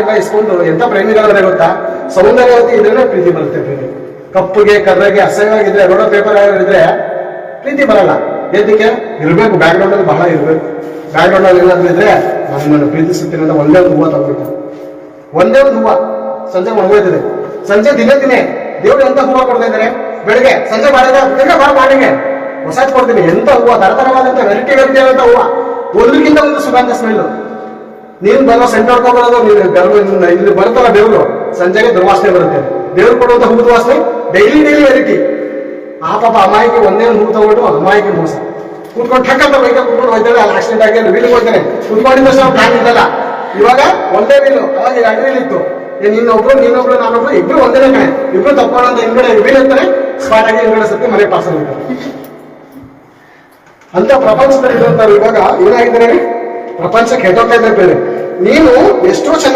ಎಲ್ಲ ಇಸ್ಕೊಂಡು ಎಂತ ಪ್ರೇಮಿಗಳಾದ್ರೆ ಗೊತ್ತಾ, ಸೌಂದರ್ಯವತಿ ಇದ್ರೆ ಪ್ರೀತಿ ಬರುತ್ತೆ. ಪ್ರೀತಿ ಕಪ್ಪುಗೆ ಕರ್ರಗೆ ಅಸಹ್ಯವಾಗಿದ್ರೆ ರೋಡ ಪೇಪರ್ ಇದ್ರೆ ಪ್ರೀತಿ ಬರಲ್ಲ. ಎದಕ್ಕೆ ಇರ್ಬೇಕು, ಬ್ಯಾಕ್ ಗ್ರೌಂಡ್ ಅಲ್ಲಿ ಬಹಳ ಇರ್ಬೇಕು. ಬ್ಯಾಕ್ ಗ್ರೌಂಡ್ ಅಲ್ಲಿ ಏನಾದ್ರು ಇದ್ರೆ ನಮ್ಮನ್ನು ಪ್ರೀತಿಸುತ್ತೀನಿ ಅಂತ ಒಂದೇ ಒಂದು ಹೂವು ತಗೋಬೇಕು. ಒಂದೇ ಒಂದು ಹೂವು ಸಂಜೆ ಒಣಗೋಯ್ತದೆ. ಸಂಜೆ ದಿನೇ ದಿನೇ ದೇವ್ರು ಎಂತ ಹೂವು ಕೊಡ್ತಾ ಇದ್ದಾರೆ. ಬೆಳಿಗ್ಗೆ ಸಂಜೆ ಮಾಡಿದ್ರೆ ಮಾಡಿಗೆ ಹೊಸದ್ ಕೊಡ್ತೀನಿ. ಎಂತ ಹೂವು ತರತರವಾದಂತ ವೆರೈಟಿ ಆದಂತ ಹೂವು, ಒಂದಕ್ಕಿಂತ ಒಂದು ಸುಗಂಧ ಸ್ಮೆಲ್. ನೀನ್ ಬರೋ ಸೆಂಟ್ ಹೊಡ್ಕೊಂಡ್ಬರೋದು, ನೀನು ಗರ್ಭ ಇಲ್ಲಿ ಬರುತ್ತಲ್ಲ ದೇವ್ರು, ಸಂಜೆಗೆ ದುರ್ವಾಸನೆ ಬರುತ್ತೆ. ದೇವ್ರು ಕೊಡುವಂತ ಹೂವು ವಾಸನೆ ಡೈಲಿ ವೆರೈಟಿ. ಆ ಪಾಪ ಅಮಾಯಿಕೆ ಒಂದೇ ಒಂದು ಹೂ ತಗೊಂಡು ಅಮಾಯಿಕೆ ಮೋಸ. ಕೂತ್ಕೊಂಡು ಠಕ್ಕಂತ ಬೈಕ ಕೂತ್ಕೊಂಡು ಹೋಯ್ತಾಳೆ. ಅಲ್ಲಿ ಆಕ್ಸಿಡೆಂಟ್ ಆಗಿ ವೀಲಿಗೆ ಹೋಗ್ತಾನೆ. ಕುತ್ಕೊಂಡಿದ್ದ ನಾವು ಪ್ಲಾನ್ ಇದ್ದಲ್ಲ. ಇವಾಗ ಒಂದೇ ವೀಲು, ಅವಾಗ 2 ವೀಲ್ ಇತ್ತು. ನೀನೊಬ್ರು ನಾನೊಬ್ರು ಇಬ್ರು ಒಂದೇ ಕಣೆ. ಇಬ್ರು ತಪ್ಕೊಳ್ಳೋಂತ ಹಿಂದ್ಗಡೆ ವೀಲ್ ಇರ್ತಾನೆ. ಸ್ಪಾಟ್ ಆಗಿ ಹಿಂದ್ಗಡೆ ಸತ್ತಿ ಮನೆ ಪಾರ್ಸಲ್ ಹೋಗ್ತಾರೆ. ಅಂತ ಪ್ರಪಂಚದಲ್ಲಿ ಇರುವಂತವ್ರು ಇವಾಗ ಏನಾಗಿದ್ದಾರೆ, ಪ್ರಪಂಚಕ್ಕೆ ಹೆಟ್ಟೋಗ್ತಾ ಇದ್ದಾರೆ. ನೀನು ಎಷ್ಟೋ ಚೆನ್ನಾಗಿ